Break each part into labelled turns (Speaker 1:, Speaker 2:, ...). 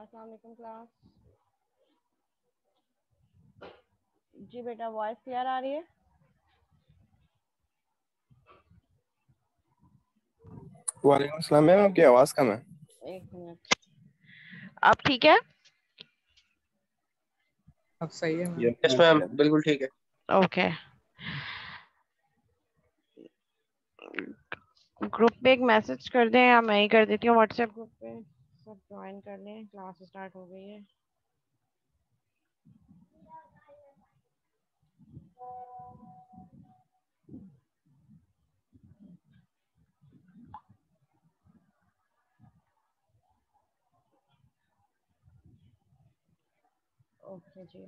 Speaker 1: अस्सलाम वालेकुम क्लास। जी बेटा, वॉइस क्लियर आ रही है?
Speaker 2: वालेकुम अस्सलाम मैम, आपकी आवाज़ कम है।
Speaker 1: एक मिनट। अब ठीक है?
Speaker 3: अब सही है मैम।
Speaker 2: यस मैम, बिल्कुल ठीक है।
Speaker 1: ओके। ग्रुप पे एक मैसेज कर दें या मैं ही कर देती हूँ व्हाट्सएप ग्रुप पे, सब ज्वाइन कर लें। क्लास स्टार्ट हो गई है। ओके जी।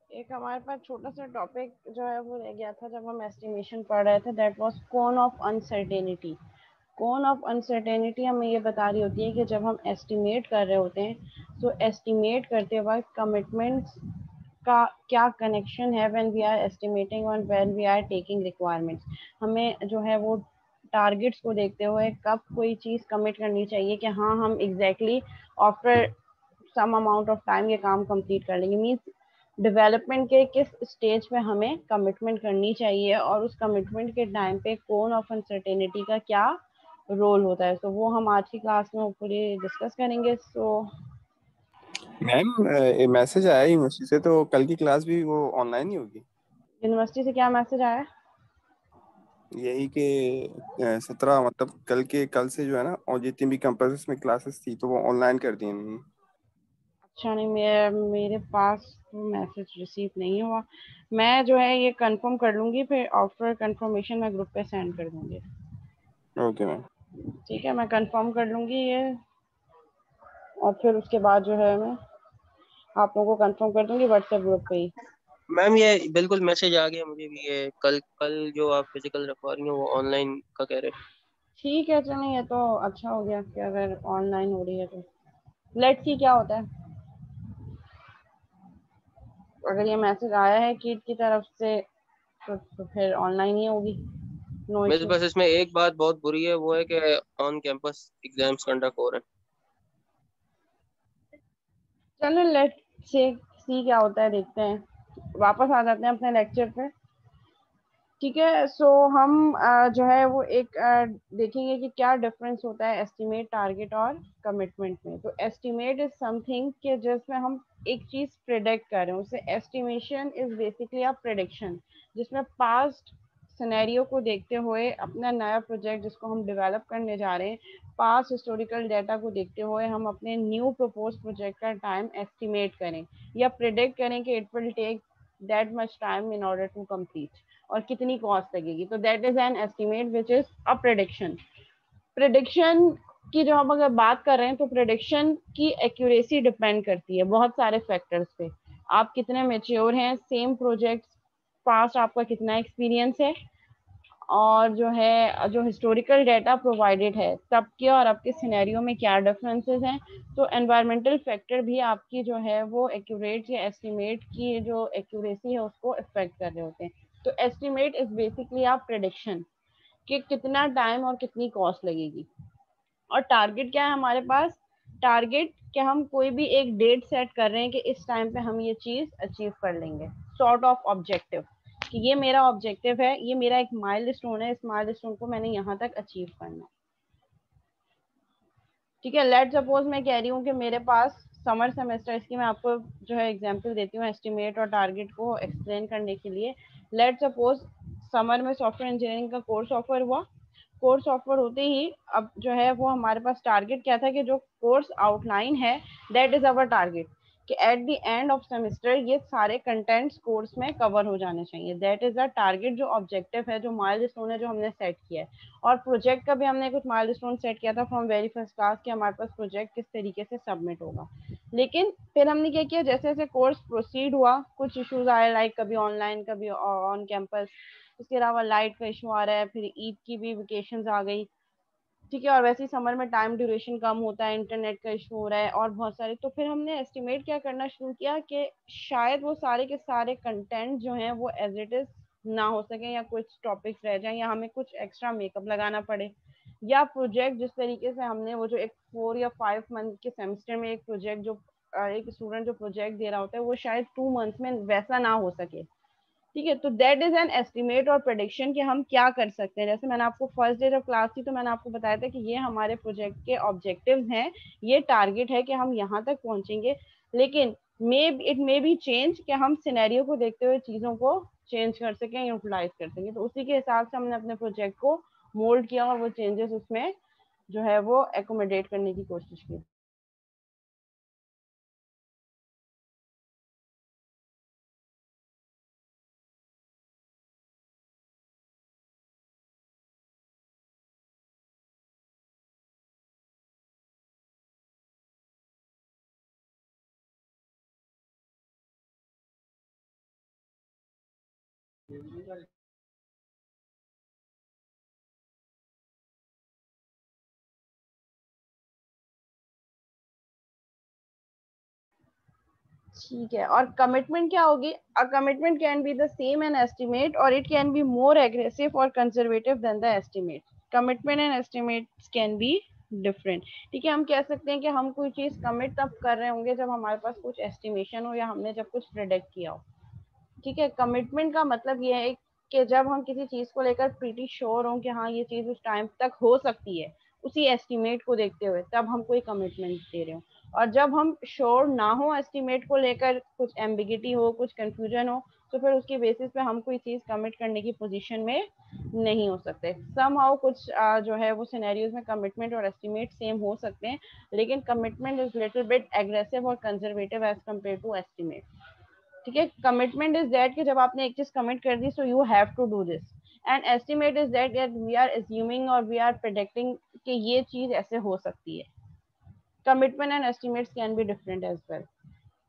Speaker 1: एक हमारे पास छोटा सा टॉपिक जो है वो रह गया था जब हम एस्टिमेशन पढ़ रहे थे, that was cone of uncertainty. Cone of uncertainty हमें ये बता रही होती है कि जब हम एस्टिमेट कर रहे होते हैं तो एस्टिमेट करते वक्त कमिटमेंट्स का क्या कनेक्शन है व्हेन वी आर एस्टिमेटिंग और when we are taking requirements. हमें जो है वो टारगेट्स को देखते हुए कब कोई चीज़ कमिट करनी चाहिए कि हाँ हम exactly after some amount of time ये काम कंप्लीट कर लेंगे। मीन्स डेवलपमेंट के किस स्टेज पे हमें कमिटमेंट करनी चाहिए और उस कमिटमेंट के टाइम पे कौन ऑफ अनसर्टेनिटी का क्या रोल होता है। तो वो हम आज की क्लास में पूरी डिस्कस करेंगे। सो
Speaker 2: मैम, मैसेज आया यूनिवर्सिटी से, तो कल की क्लास भी वो ऑनलाइन ही होगी।
Speaker 1: यूनिवर्सिटी से क्या मैसेज आया है?
Speaker 2: यही कि 17 मतलब कल से जो है ना, और जितनी भी कैंपसेस में क्लासेस थी तो वो ऑनलाइन कर दी इन्होंने।
Speaker 1: अच्छा नहीं, मेरे पास तो मैसेज रिसीव नहीं हुआ। मैं जो है ये कंफर्म कर लूँगी, फिर आफ्टर कंफर्मेशन मैं ग्रुप पे सेंड कर दूँगी।
Speaker 2: Okay ma'am.
Speaker 1: ठीक है, मैं कंफर्म कर लूँगी ये, और फिर उसके बाद जो है मैं आप लोगों को कंफर्म कर दूँगी व्हाट्सएप ग्रुप पे ही।
Speaker 4: मैम ये बिल्कुल मैसेज आ गया मुझे भी। ये कल कल जो आप फिजिकल रखवा रही हो वो ऑनलाइन का कह रहे हैं।
Speaker 1: ठीक है, चलो ये तो अच्छा हो गया कि अगर ऑनलाइन हो रही है तो लेट्स सी क्या होता है। अगर ये मैसेज आया है कीट की तरफ से तो फिर ऑनलाइन ही होगी, नो
Speaker 4: बस
Speaker 1: इशू।
Speaker 4: बस इसमें एक बात बहुत बुरी है, वो है कि ऑन कैंपस एग्जाम्स कंडक्ट हो रहे
Speaker 1: चलो लेट्स सी क्या होता है, देखते हैं। वापस आ जाते हैं अपने लेक्चर पे। ठीक है, सो हम जो है वो एक देखेंगे कि क्या डिफरेंस होता है एस्टिमेट, टारगेट और कमिटमेंट में। तो एस्टिमेट इज समथिंग कि जिसमें हम एक चीज प्रिडिक्ट कर रहे हैं, उसे estimation is basically a prediction, जिसमें पास्ट सिनेरियो को देखते हुए अपना नया प्रोजेक्ट जिसको हम डेवलप करने जा रहे हैं, पास्ट हिस्टोरिकल डाटा को देखते हुए हम अपने न्यू प्रपोज प्रोजेक्ट का टाइम एस्टिमेट करें या प्रिडिक्ट करें कि it will take that much time in order to complete, और कितनी कॉस्ट लगेगी। तो that is an estimate which is a prediction. Prediction की जो हम अगर बात कर रहे हैं तो प्रेडिक्शन की एक्यूरेसी डिपेंड करती है बहुत सारे फैक्टर्स पे। आप कितने मेच्योर हैं, सेम प्रोजेक्ट पास्ट आपका कितना एक्सपीरियंस है, और जो है जो हिस्टोरिकल डाटा प्रोवाइडेड है तब के और अब के सिनेरियो में क्या डिफरेंसेस हैं। तो एनवायरमेंटल फैक्टर भी आपकी जो है वो एक्यूरेट या एस्टिमेट की जो एक्यूरेसी है उसको अफेक्ट कर रहे होते हैं। तो एस्टिमेट इज बेसिकली आप प्रेडिक्शन कि कितना टाइम और कितनी कॉस्ट लगेगी। और टारगेट क्या है हमारे पास? टारगेट कि हम कोई भी एक डेट सेट कर रहे हैं कि इस टाइम पे हम ये चीज अचीव कर लेंगे, सॉर्ट ऑफ ऑब्जेक्टिव, कि ये मेरा ऑब्जेक्टिव है, ये मेरा एक माइलस्टोन है, इस माइलस्टोन को मैंने यहाँ तक अचीव करना है। ठीक है, लेट सपोज मैं कह रही हूँ कि मेरे पास समर सेमेस्टर, इसकी मैं आपको जो है एग्जांपल देती हूँ एस्टिमेट और टारगेट को एक्सप्लेन करने के लिए। लेट सपोज समर में सॉफ्टवेयर इंजीनियरिंग का कोर्स ऑफर हुआ। कोर्स ऑफर होते ही अब जो है वो हमारे पास टारगेट क्या था कि जो कोर्स आउटलाइन है दैट इज अवर टारगेट, कि at the end of semester ये सारे कंटेंट्स कोर्स में कवर हो जाने चाहिए। दैट इज अ टारगेट, जो ऑब्जेक्टिव है, जो माइलस्टोन है जो हमने सेट किया है। और प्रोजेक्ट का भी हमने कुछ माइलस्टोन सेट किया था फ्रॉम वेरी फर्स्ट क्लास कि हमारे पास प्रोजेक्ट किस तरीके से सबमिट होगा। लेकिन फिर हमने क्या किया, जैसे जैसे कोर्स प्रोसीड हुआ कुछ इश्यूज आए, लाइक कभी ऑनलाइन कभी ऑन कैंपस, उसके अलावा लाइट का इशू आ रहा है, फिर ईद की भी वेकेशंस आ गई। ठीक है, और वैसे ही समर में टाइम ड्यूरेशन कम होता है, इंटरनेट का इशू हो रहा है और बहुत सारे। तो फिर हमने एस्टिमेट क्या करना शुरू किया कि शायद वो सारे के सारे कंटेंट जो हैं वो एज इट इज ना हो सके, या कुछ टॉपिक्स रह जाएं, या हमें कुछ एक्स्ट्रा मेकअप लगाना पड़े। या प्रोजेक्ट जिस तरीके से हमने वो जो एक 4 या 5 मंथ के सेमेस्टर में एक प्रोजेक्ट जो एक स्टूडेंट जो प्रोजेक्ट दे रहा होता है वो शायद 2 मंथ में वैसा ना हो सके, ठीक है। तो दैट इज एन एस्टिमेट और प्रेडिक्शन कि हम क्या कर सकते हैं। जैसे मैंने आपको फर्स्ट डे जब क्लास थी तो मैंने आपको बताया था कि ये हमारे प्रोजेक्ट के ऑब्जेक्टिव्स हैं, ये टारगेट है कि हम यहाँ तक पहुंचेंगे, लेकिन इट मे बी चेंज कि हम सिनेरियो को देखते हुए चीज़ों को चेंज कर सकें, यूटिलाइज कर सकें। तो उसी के हिसाब से हमने अपने प्रोजेक्ट को मोल्ड किया और वो चेंजेस उसमें जो है वो एकोमोडेट करने की कोशिश की। ठीक है, और कमिटमेंट क्या होगी? A commitment can be the same an estimate or it can be more aggressive or conservative than the estimate. Commitment and estimates can be different. ठीक है, हम कह सकते हैं कि हम कोई चीज कमिट तब कर रहे होंगे जब हमारे पास कुछ एस्टिमेशन हो या हमने जब कुछ प्रेडिक्ट किया हो। ठीक है, कमिटमेंट का मतलब ये है कि जब हम किसी चीज को लेकर प्रीटी श्योर हों कि हाँ ये चीज उस टाइम तक हो सकती है, उसी एस्टिमेट को देखते हुए तब हम कोई कमिटमेंट दे रहे हो। और जब हम श्योर ना हो एस्टिमेट को लेकर, कुछ एम्बिगिटी हो, कुछ कंफ्यूजन हो, तो फिर उसके बेसिस पे हम कोई चीज कमिट करने की पोजीशन में नहीं हो सकते। समहाउ कुछ जो है वो सिनेरियोज में कमिटमेंट और एस्टिमेट सेम हो सकते हैं, लेकिन commitment is little bit aggressive or conservative as compare to estimate. ठीक है, कमिटमेंट इज दैट कि जब आपने एक चीज कमिट कर दी so you have to do this, and estimate is that we are assuming or we are predicting कि ये चीज ऐसे हो सकती है। Commitment and estimates can be different as well.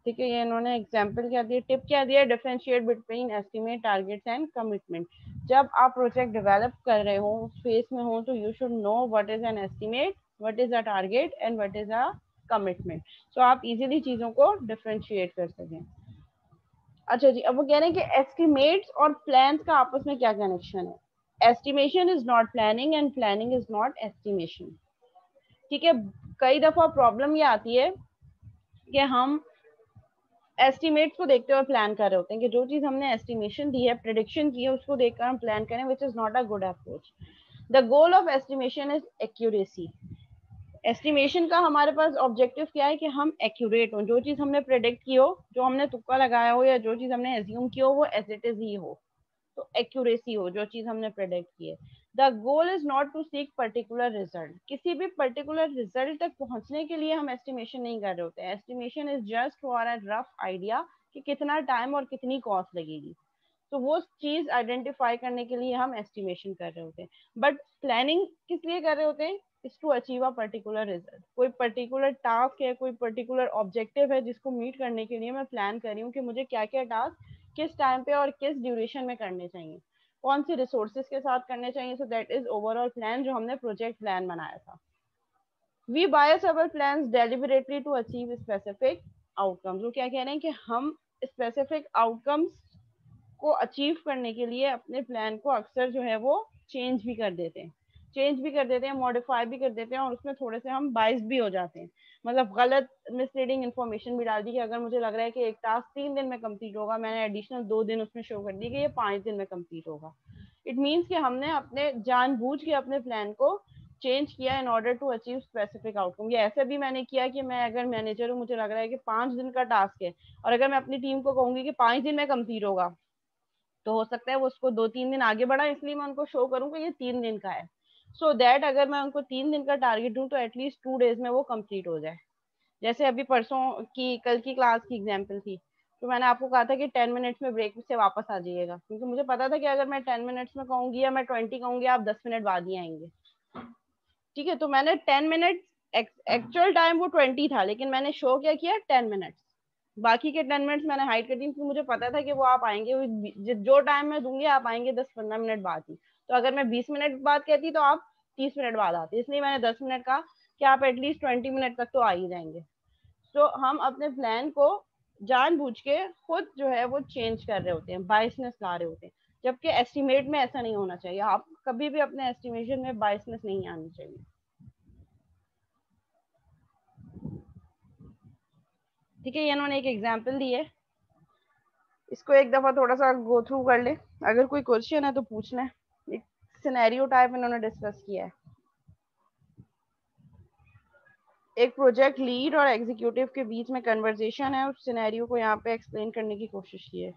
Speaker 1: ठीक है, ये इन्होंने एग्जांपल क्या दिया, टिप क्या दिया, differentiate between estimate, targets and commitment. जब आप प्रोजेक्ट डेवलप कर रहे हो, उस फेज में हो, तो you should know what is an estimate, what is a target and what is a commitment, so आप इजीली चीजों को डिफरेंशिएट कर सकें। अच्छा जी, अब वो कह रहे हैं कि एस्टिमेट्स और प्लान्स का आपस में क्या कनेक्शन है। Estimation is not planning and planning is not estimation. ठीक है, कई दफा प्रॉब्लम ये आती है कि हम एस्टिमेट्स को देखते हुए प्लान कर रहे होते हैं कि जो चीज हमने एस्टिमेशन दी है, प्रिडिक्शन की है, उसको देखकर हम प्लान करें, which is not a good approach. The goal of estimation is accuracy. Estimation का हमारे पास ऑब्जेक्टिव क्या है कि हम एक्यूरेट हो, जो चीज हमने प्रेडिक्ट की हो, जो हमने तुक्का लगाया हो या जो चीज हमने एज्यूम की हो वो एज इट इज ही हो, तो एक्यूरेसी हो जो चीज हमने प्रेडिक्ट की है। The goal is not to seek particular result. किसी भी पर्टिकुलर रिजल्ट तक पहुंचने के लिए हम एस्टिमेशन नहीं कर रहे होते हैं। Estimation is just for a rough idea कि कितना टाइम और कितनी कॉस्ट लगेगी, तो वो चीज आइडेंटिफाई करने के लिए हम एस्टिमेशन कर रहे होते हैं। बट प्लानिंग किस लिए कर रहे होते हैं? Is to achieve a particular result. कोई पर्टिकुलर टास्क है, कोई पर्टिकुलर ऑब्जेक्टिव है जिसको मीट करने के लिए मैं प्लान कर रही हूँ कि मुझे क्या क्या टास्क किस टाइम पे और किस ड्यूरेशन में करने चाहिए, कौन सी रिसोर्सेज के साथ करने चाहिए। So that is overall plan जो हमने प्रोजेक्ट प्लान बनाया था। We bias our plans deliberately to achieve specific outcomes. वो क्या कह रहे हैं कि हम स्पेसिफिक आउटकम्स को अचीव करने के लिए अपने प्लान को अक्सर जो है वो चेंज भी कर देते हैं, मॉडिफाई भी कर देते हैं, और उसमें थोड़े से हम बाइस भी हो जाते हैं। मतलब गलत मिसलीडिंग इन्फॉर्मेशन भी डाल दी कि अगर मुझे लग रहा है कि एक टास्क 3 दिन में कंप्लीट होगा, मैंने एडिशनल 2 दिन उसमें शो कर दी कि ये 5 दिन में कंप्लीट होगा। इट मीन्स कि हमने अपने जानबूझ के अपने प्लान को चेंज किया in order to achieve specific outcome. या ऐसे भी मैंने किया कि मैं अगर मैनेजर हूँ, मुझे लग रहा है कि 5 दिन का टास्क है, और अगर मैं अपनी टीम को कहूंगी कि 5 दिन में कंप्लीट होगा, तो हो सकता है वो उसको 2-3 दिन आगे बढ़ा, इसलिए मैं उनको शो करूँ कि ये 3 दिन का है, सो दैट अगर मैं उनको 3 दिन का टारगेट दूं तो एटलीस्ट 2 डेज में वो कंप्लीट हो जाए। जैसे अभी परसों की कल की क्लास की एग्जाम्पल थी, तो मैंने आपको कहा था कि 10 मिनट्स में ब्रेक से वापस आ जाइएगा, क्योंकि मुझे पता था कि अगर मैं 10 मिनट्स में कहूंगी या मैं 20 कहूंगी, आप 10 मिनट बाद ही आएंगे। ठीक है, तो मैंने 10 मिनट, एक्चुअल टाइम वो 20 था, लेकिन मैंने शो क्या किया 10 मिनट्स, बाकी के 10 मिनट्स मैंने हाइड कर दी, क्योंकि मुझे पता था कि वो आप आएंगे, जो टाइम मैं दूंगी आप आएंगे 10-15 मिनट बाद ही। तो अगर मैं 20 मिनट बाद कहती तो आप 30 मिनट बाद आते, इसलिए मैंने 10 मिनट का कि आप एटलीस्ट 20 मिनट तक तो आ ही जाएंगे। तो हम अपने प्लान को जानबूझ के खुद जो है वो चेंज कर रहे होते हैं, बाइसनेस ला रहे होते हैं। जबकि एस्टिमेट में ऐसा नहीं होना चाहिए। आप कभी भी अपने एस्टिमेशन में बायसनेस नहीं आनी चाहिए। ठीक है, ये इन्होंने एक एग्जांपल दी है, इसको एक दफा थोड़ा सा गो थ्रू कर ले, अगर कोई क्वेश्चन है तो पूछना है। एक सिनेरियो टाइप इन्होंने डिस्कस किया है। एक प्रोजेक्ट लीड और एग्जीक्यूटिव के बीच में कन्वर्सेशन है, उस सिनेरियो को यहाँ पे एक्सप्लेन करने की कोशिश की है।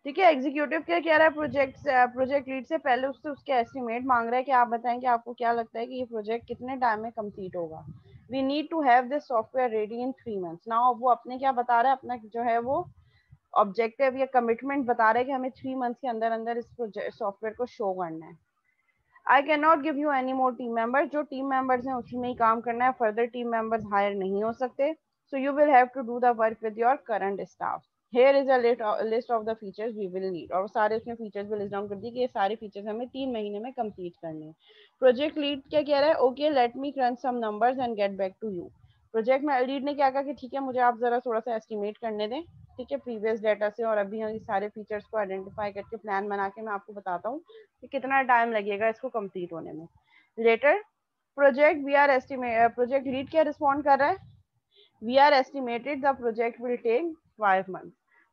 Speaker 1: ठीक है, एग्जीक्यूटिव क्या कह रहा है, प्रोजेक्ट लीड से पहले उससे उसके एस्टिमेट मांग रहा है कि आप बताएं कि आपको क्या लगता है कि ये प्रोजेक्ट कितने टाइम में कंप्लीट होगा। We need to have this software ready in 3 months. Now वो अपने क्या बता रहा है, अपना जो है वो ऑब्जेक्टिव या कमिटमेंट बता रहा है कि हमें 3 मंथ्स के अंदर अंदर इस सॉफ्टवेयर को शो करना है। I can not give you any more team members, जो टीम मेंबर्स हैं उसी में ही काम करना है, फर्दर टीम मेंबर्स हायर नहीं हो सकते। So you will have to do the work with your current staff. Here is a list of the features we will need। और सारे उसने फीचर्स भी लिस्ट डाउन कर दी कि ये सारे फीचर्स हमें 3 महीने में कंप्लीट करने हैं। प्रोजेक्ट लीड क्या कह रहा है, okay let me crunch some numbers and get back to you. Project में लीड ने क्या कहा कि ठीक है मुझे आप जरा थोड़ा सा एस्टिमेट करने दें, ठीक है, प्रीवियस डाटा से, और अभी हम इस सारे फीचर्स को आइडेंटिफाई करके प्लान बना के मैं आपको बताता हूँ कि कितना टाइम लगेगा इसको कंप्लीट होने में। लेटर प्रोजेक्ट लीड क्या रिस्पॉन्ड कर रहा है, we are estimated the project will take 5 months.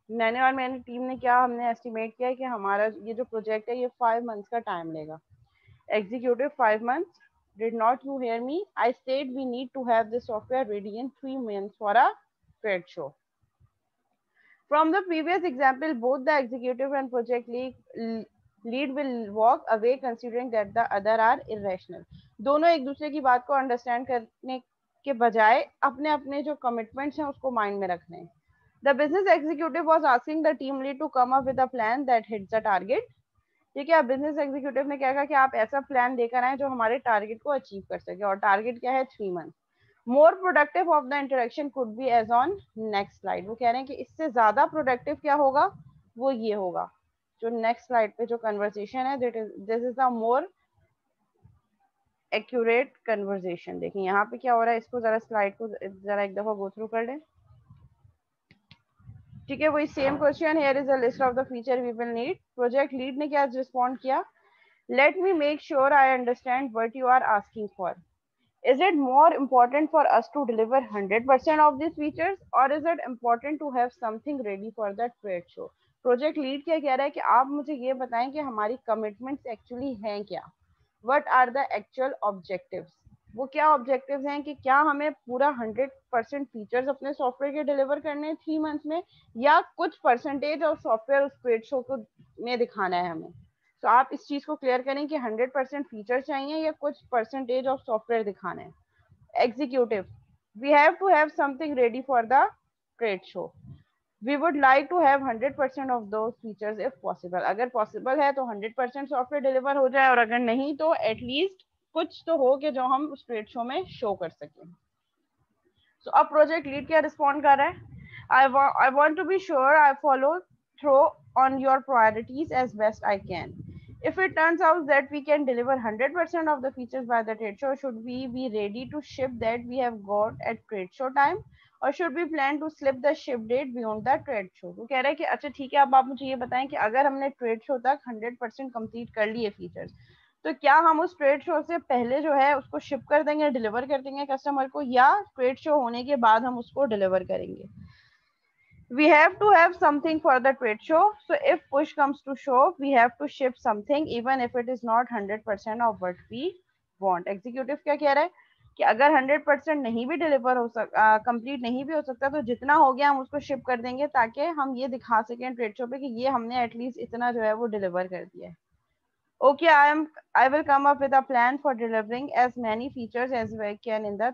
Speaker 1: मैंने और मेरी टीम ने क्या हमने एस्टिमेट किया है कि हमारा ये जो प्रोजेक्ट है ये 5 मंथ्स का टाइम लेगा। Executive 5 months, did not you hear me? I said we need to have this software ready in 3 months for a trade show. From the previous example, both the executive and project lead will walk away considering that the other are irrational। दोनों एक दूसरे की बात को understand करने के बजाय अपने अपने जो कमिटमेंट्स हैं उसको माइंड में रखने हैं। The business executive was asking the team lead to come up with a plan that hits the target। ठीक है, बिजनेस एग्जीक्यूटिव ने क्या कहा कि आप ऐसा प्लान देकर आए जो हमारे टारगेट को अचीव कर सके, और टारगेट क्या है 3 month. More productive of the interaction could be as on next slide. वो कह रहे हैं कि इससे ज्यादा प्रोडक्टिव क्या होगा, वो ये होगा जो नेक्स्ट स्लाइड पे जो कन्वर्सेशन है, this is the more accurate conversation. देखिए यहाँ पे क्या हो रहा है, इसको जरा स्लाइड को जरा एक दफा गो थ्रू कर लें। ठीक है, वही same question, here is a list of the feature we will need. Project lead ने क्या रिस्पॉन्ड किया, let me make sure I understand what you are asking for. Is it more important for us to deliver 100% of these features, or is it important to have something ready for the trade show? Project lead क्या कह रहा है कि आप मुझे ये बताएं कि हमारी कमिटमेंट्स एक्चुअली हैं क्या, what are the actual objectives. वो क्या ऑब्जेक्टिव्स हैं कि क्या हमें पूरा 100% फीचर्स अपने सॉफ्टवेयर के डिलीवर करने हैं 3 मंथ्स में, या कुछ परसेंटेज ऑफ सॉफ्टवेयर उस ट्रेड शो को में दिखाना है हमें। तो आप इस चीज को क्लियर करें कि 100% फीचर चाहिए या कुछ परसेंटेज ऑफ सॉफ्टवेयर दिखाना है। Executive, we have to have something ready for the trade show. We would like to have 100% of those features if possible. अगर पॉसिबल है तो 100% सॉफ्टवेयर डिलीवर हो जाए, और अगर नहीं तो एटलीस्ट कुछ तो हो कि जो हम उस ट्रेड शो में शो कर सकें। सो अब प्रोजेक्ट लीड क्या रिस्पॉन्ड कर रहा है, I want to be sure I follow through on your priorities as best I can. If it turns out that we can deliver 100% of the features by the trade show, should we be ready to ship that we have got at trade show time, or should we plan to slip the ship date beyond the trade show? वो कह रहा है कि अच्छा ठीक है, अब आप मुझे ये बताएं कि अगर हमने ट्रेड शो तक 100% कंप्लीट कर लिए फीचर्स, तो क्या हम उस ट्रेड शो से पहले जो है उसको शिप कर देंगे, डिलीवर कर देंगे कस्टमर को, या ट्रेड शो होने के बाद हम उसको डिलीवर करेंगे। We have to have something for the trade show, so if push comes to shove, we have to ship something even if it is not 100% of what we want. Executive क्या कह रहा है कि अगर 100% नहीं भी deliver हो complete नहीं भी हो सकता, तो जितना हो गया हम उसको शिप कर देंगे ताकि हम ये दिखा सकें ट्रेड शो पे कि ये हमने एटलीस्ट इतना जो है वो डिलीवर कर दिया है। Okay, I will come up with a plan for delivering as many features as we can in the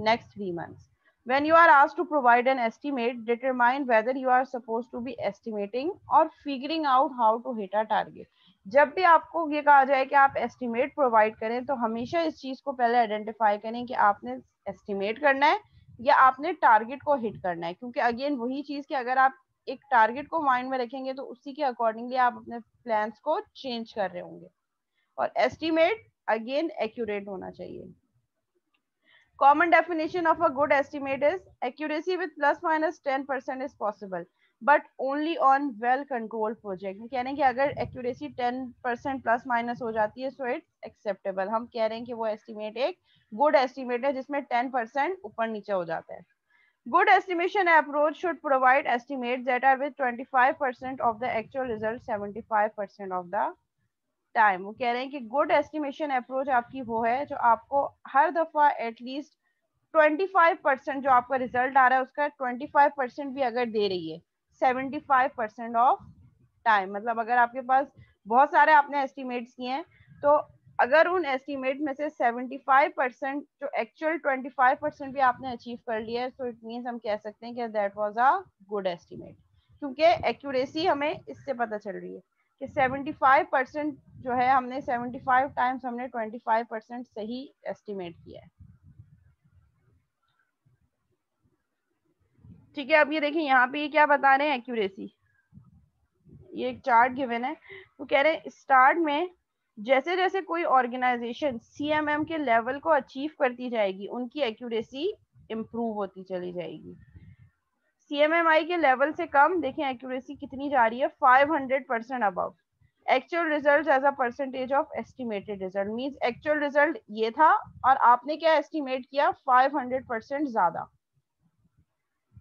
Speaker 1: next 3 months. When you are asked to provide an estimate, determine whether you are supposed to be estimating or figuring out how to hit a target. जब भी आपको ये कहा जाए कि आप estimate provide करें, तो हमेशा इस चीज को पहले आइडेंटिफाई करें कि आपने एस्टिमेट करना है या आपने टारगेट को हिट करना है। क्योंकि अगेन वही चीज कि अगर आप एक टारगेट को माइंड में रखेंगे तो उसी के अकॉर्डिंगली आप अपने प्लान्स को चेंज कर रहे होंगे। और एस्टिमेट अगेन एक्यूरेट होना चाहिए। Common definition of a good estimate is accuracy with plus minus 10% is possible, but only on well controlled project। कह रहे हैं कि अगर accuracy 10% plus minus हो जाती है so it's acceptable। हम कह रहे हैं कि वो estimate एक good estimate है जिसमें 10% ऊपर नीचे हो जाता है। Good estimation approach should provide estimates that are with 25% of the actual result 75% of the time. वो कह रहे हैं कि गुड एस्टिमेशन अप्रोच आपकी वो है जो आपको हर दफा एटलीस्ट 25% जो आपका रिजल्ट आ रहा है उसका 25% भी अगर दे रही है 75% ऑफ टाइम। मतलब अगर आपके पास बहुत सारे आपने एस्टिमेट्स किए हैं तो अगर उन एस्टिमेट में से 75% जो एक्चुअल 25% भी आपने अचीव कर लिया है, सो इट मीन्स हम कह सकते हैं कि that was a good estimate. क्योंकि एक्यूरेसी हमें इससे पता चल रही है कि 75% जो है हमने 75 टाइम्स हमने 25% सही एस्टिमेट किया है। ठीक है, अब ये देखिए यहाँ पे ये क्या बता रहे हैं एक्यूरेसी, ये एक चार्ट गिवन है। वो कह रहे हैं स्टार्ट में जैसे जैसे कोई ऑर्गेनाइजेशन सीएमएम के लेवल को अचीव करती जाएगी उनकी एक्यूरेसी इंप्रूव होती चली जाएगी। सीएमएमआई के लेवल से कम देखें एक्यूरेसी कितनी जा रही है 500% above actual result as a percentage of estimated result. Means actual result ये था और आपने क्या एस्टिमेट किया 500% ज्यादा।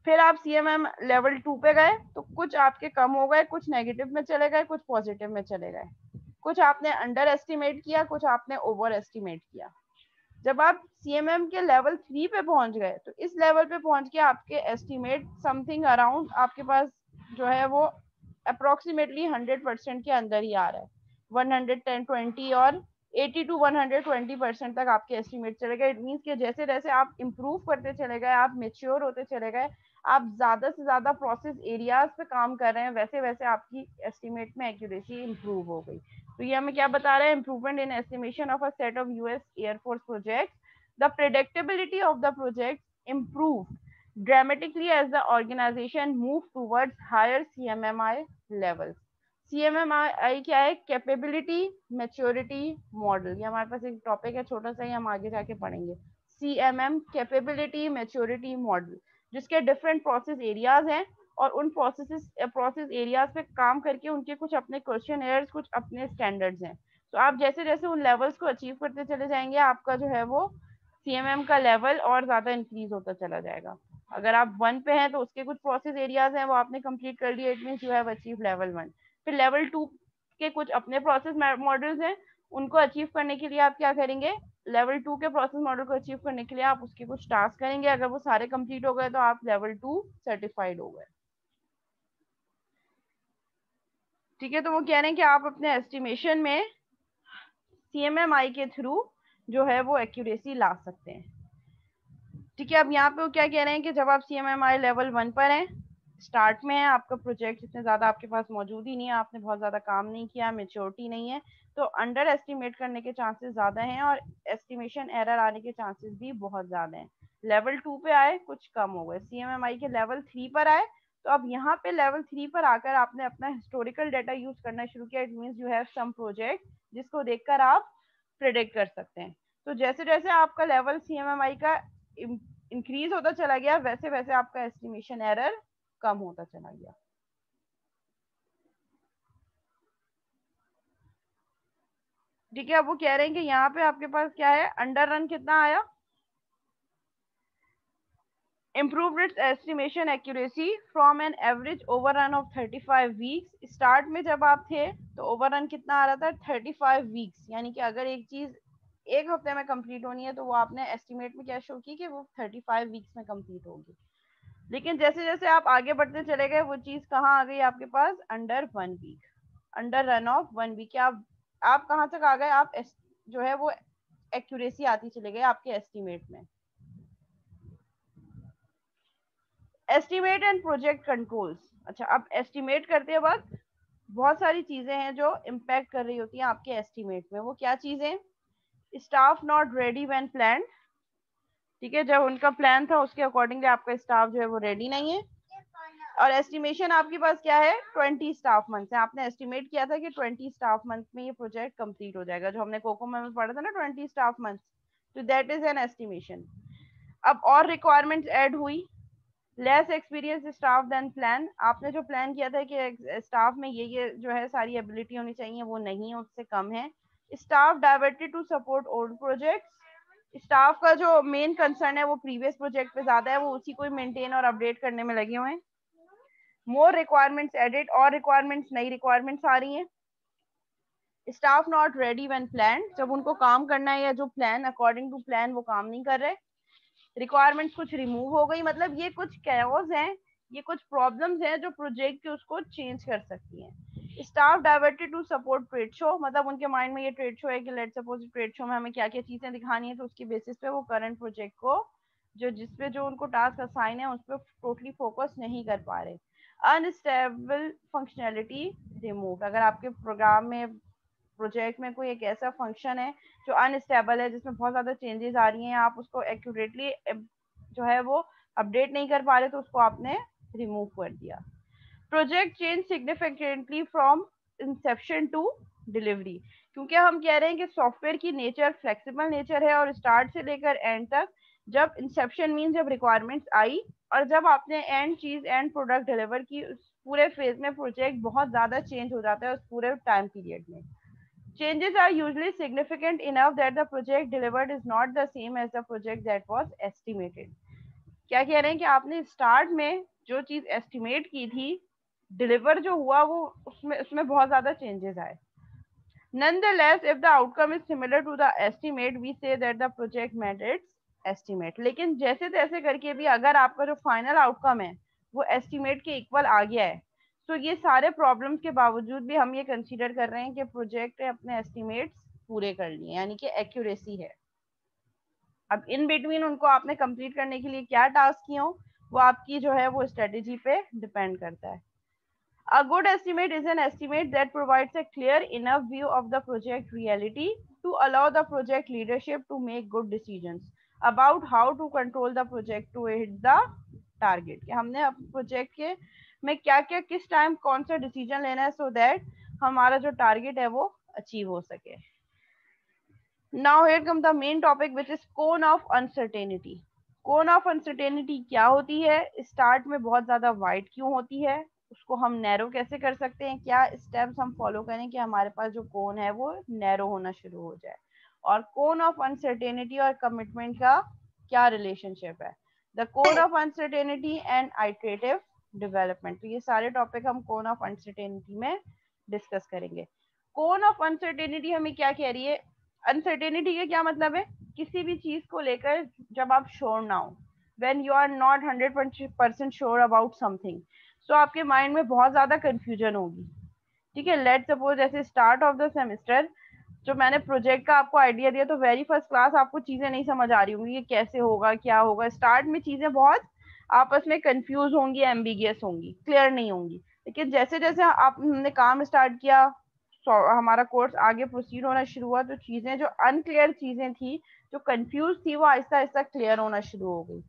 Speaker 1: फिर आप सीएमएम लेवल 2 पे गए तो कुछ आपके कम हो गए, कुछ नेगेटिव में चले गए, कुछ पॉजिटिव में चले गए, कुछ आपने अंडर एस्टिमेट किया, कुछ आपने ओवर एस्टिमेट किया। जब आप सीएमएम के लेवल 3 पे पहुंच गए तो इस लेवल पे पहुंच के आपके एस्टिमेट समथिंग अराउंड आपके पास जो है वो अप्रोक्सीमेटली 100% के अंदर ही आ रहा है। 110-20 और 80 to 120% तक आपके एस्टिमेट चले गए। इट मीन्स कि जैसे जैसे आप इम्प्रूव करते चले गए, आप मेच्योर होते चले गए, आप ज्यादा से ज्यादा प्रोसेस एरियाज पे काम कर रहे हैं, वैसे वैसे आपकी एस्टिमेट में एक्यूरेसी इंप्रूव हो गई। तो ये हमें क्या बता रहा है, improvement in estimation of a set of US air force project, the predictability of the project improve dramatically as the organization move towards higher CMMI levels। CMMI क्या है, कैपेबिलिटी मैच्योरिटी मॉडल। ये हमारे पास एक टॉपिक है छोटा सा ही, हम आगे जाके पढ़ेंगे। CMM कैपेबिलिटी मैच्योरिटी मॉडल, जिसके डिफरेंट प्रोसेस एरियाज हैं और उन प्रोसेस एरियाज पे काम करके उनके कुछ अपने क्वेश्चन एयर्स, कुछ अपने स्टैंडर्ड्स हैं। तो आप जैसे जैसे उन लेवल्स को अचीव करते चले जाएंगे आपका जो है वो सीएमएम का लेवल और ज्यादा इंक्रीज होता चला जाएगा। अगर आप 1 पे हैं तो उसके कुछ प्रोसेस एरियाज हैं वो आपने कंप्लीट कर लिए, it means you have achieve level 1। फिर लेवल 2 के कुछ अपने प्रोसेस मॉडल्स हैं, उनको अचीव करने के लिए आप क्या करेंगे, लेवल 2 के प्रोसेस मॉडल को अचीव करने के लिए आप उसके कुछ टास्क करेंगे। अगर वो सारे कंप्लीट हो गए तो आप लेवल 2 सर्टिफाइड हो गए। ठीक है, तो वो कह रहे हैं कि आप अपने एस्टिमेशन में सीएमएमआई के थ्रू जो है वो एक्यूरेसी ला सकते हैं। ठीक है, अब यहाँ पे वो क्या कह रहे हैं कि जब आप सीएमएमआई लेवल 1 पर हैं, स्टार्ट में है, आपका प्रोजेक्ट इतने ज्यादा आपके पास मौजूद ही नहीं है, आपने बहुत ज्यादा काम नहीं किया, मेच्योरिटी नहीं है, तो अंडर एस्टिमेट करने के चांसेस ज्यादा हैं और एस्टिमेशन एरर आने के चांसेस भी बहुत ज्यादा हैं। लेवल 2 पे आए, कुछ कम हो गए, सीएमएमआई के लेवल 3 पर आए, तो अब यहाँ पे लेवल 3 पर आकर आपने अपना हिस्टोरिकल डाटा यूज करना शुरू किया। It means you have some project जिसको देखकर आप प्रेडिक्ट कर सकते हैं। तो जैसे जैसे आपका लेवल सीएमएमआई का इंक्रीज होता चला गया, वैसे वैसे आपका एस्टिमेशन एरर कम होता चला गया। ठीक है, अब वो कह रहे हैं कि यहाँ पे आपके पास क्या है, अंडर रन कितना आया, improved its estimation accuracy from an average overrun of 35 weeks। Start में जब आप थे तो ओवररन कितना आ रहा था 35 वीक्स, यानी कि अगर एक चीज एक हफ्ते में कंप्लीट होनी है तो वो आपने एस्टिमेट में क्या शो की कि वो 35 वीक्स में कंप्लीट होगी। लेकिन जैसे जैसे आप आगे बढ़ते चले गए वो चीज कहाँ आ गई आपके पास, under 1 week, under run of 1 week. आप कहाँ तक आ गए, आप जो है वो एक्यूरेसी आती चले गए आपके एस्टिमेट में। Estimate and project controls. अच्छा, अब एस्टिमेट करते वक्त बहुत सारी चीजें हैं जो इम्पैक्ट कर रही होती हैं आपके एस्टिमेट में। वो क्या चीजें, staff not ready when plan. ठीक है, जब उनका प्लान था उसके अकॉर्डिंगली आपका स्टाफ जो है वो रेडी नहीं है। और एस्टिमेशन आपके पास क्या है, 20 स्टाफ मंथ है। आपने एस्टिमेट किया था कि 20 स्टाफ मंथ में ये प्रोजेक्ट कंप्लीट हो जाएगा, जो हमने कोकोमो में पढ़ा था ना, 20 स्टाफ मंथ। तो दैट इज एन एस्टिमेशन। अब और रिक्वायरमेंट्स ऐड हुई, less experience staff than plan. आपने जो प्लान किया था कि स्टाफ में ये जो है सारी एबिलिटी होनी चाहिए, वो नहीं है, उससे कम है। Staff diverted to support old project. Staff का जो मेन कंसर्न है वो प्रीवियस प्रोजेक्ट पे ज्यादा है, वो उसी को मेंटेन और अपडेट करने में लगे हुए हैं। मोर रिक्वायरमेंट्स एडिड, और रिक्वायरमेंट्स, नई रिक्वायरमेंट्स आ रही हैं। Staff not ready when plan, जब उनको काम करना है या जो प्लान अकॉर्डिंग टू प्लान वो काम नहीं कर रहे। रिक्वायरमेंट्स कुछ रिमूव हो गई, मतलब ये कुछ कैओस हैं, ये कुछ प्रॉब्लम्स हैं जो प्रोजेक्ट के उसको चेंज कर सकती हैं। Staff diverted to support trade show, मतलब उनके माइंड में ये ट्रेड शो है कि लेट्स सपोज ट्रेड शो में हमें क्या क्या चीजें दिखानी है, तो उसकी बेसिस पे वो करंट प्रोजेक्ट को जो जिसपे जो उनको टास्क असाइन है उस पर टोटली फोकस नहीं कर पा रहे। अनस्टेबल फंक्शनैलिटी रिमूव, अगर आपके प्रोग्राम में प्रोजेक्ट में कोई एक ऐसा फंक्शन है जो अनस्टेबल है, जिसमें बहुत ज्यादा चेंजेस आ रही हैं, आप उसको एक्यूरेटली जो है वो अपडेट नहीं कर पा रहे, तो उसको आपने रिमूव कर दिया। Project change significantly from inception to delivery, क्योंकि हम कह रहे हैं कि सॉफ्टवेयर की नेचर फ्लेक्सिबल नेचर है, और स्टार्ट से लेकर एंड तक, जब इंसेप्शन मीन जब रिक्वायरमेंट्स आई, और जब आपने एंड चीज एंड प्रोडक्ट डिलीवर की, उस पूरे फेज में प्रोजेक्ट बहुत ज्यादा चेंज हो जाता है उस पूरे टाइम पीरियड में। Changes are usually significant enough that the project delivered is not the same as the project that was estimated. क्या कह रहे हैं कि आपने स्टार्ट में जो चीज एस्टिमेट की थी, डिलीवर जो हुआ वो उसमें बहुत ज्यादा चेंजेस आए। Nonetheless, if the outcome is similar to the estimate, we say that the project met its estimate. लेकिन जैसे तैसे करके भी अगर आपका जो फाइनल आउटकम है वो एस्टिमेट के इक्वल आ गया है, तो ये सारे प्रॉब्लम्स के बावजूद भी हम ये कंसीडर कर रहे हैं कि प्रोजेक्ट ने अपने एस्टिमेट्स पूरे कर लिए, यानी कि एक्यूरेसी है। अब इन बिटवीन उनको आपने कंप्लीट करने के लिए क्या टास्क किए हो, वो आपकी जो है वो स्ट्रेटेजी पे डिपेंड करता है। A good estimate is an estimate that provides a clear enough view of the project reality to allow the project leadership to make good decisions about how to control the project to hit the target. कि हमने अपने project के में क्या क्या किस time कौन सा डिसीजन लेना है, so that हमारा जो टारगेट है वो अचीव हो सके। Now here comes the main topic, which is cone of uncertainty. Cone of uncertainty क्या होती है, स्टार्ट में बहुत ज्यादा वाइड क्यों होती है, उसको हम नैरो कैसे कर सकते हैं, क्या स्टेप्स हम फॉलो करें कि हमारे पास जो कोन है वो नैरो होना शुरू हो जाए, और कोन ऑफ अनसर्टेनिटी और कमिटमेंट का क्या रिलेशनशिप है, the cone of uncertainty and iterative development. तो ये सारे टॉपिक हम कोन ऑफ अनसर्टेनिटी में डिस्कस करेंगे। कोन ऑफ अनसर्टेनिटी हमें क्या कह रही है, अनसर्टेनिटी का क्या मतलब है, किसी भी चीज को लेकर जब आप श्योर ना हो, when you are not 100% sure about something, so आपके माइंड में बहुत ज्यादा कंफ्यूजन होगी। ठीक है, लेट सपोज जैसे स्टार्ट ऑफ द सेमेस्टर, जो मैंने प्रोजेक्ट का आपको आइडिया दिया, तो वेरी फर्स्ट क्लास आपको चीजें नहीं समझ आ रही होंगी, ये कैसे होगा क्या होगा, स्टार्ट में चीजें बहुत आपस में कंफ्यूज होंगी, एम्बिगियस होंगी, क्लियर नहीं होंगी। लेकिन जैसे जैसे हमने काम स्टार्ट किया, हमारा कोर्स आगे प्रोसीड होना शुरू हुआ, तो चीजें जो अनक्लियर चीजें थी, जो कंफ्यूज थी, वो आहिस्ता आहिस्ता क्लियर होना शुरू हो गई।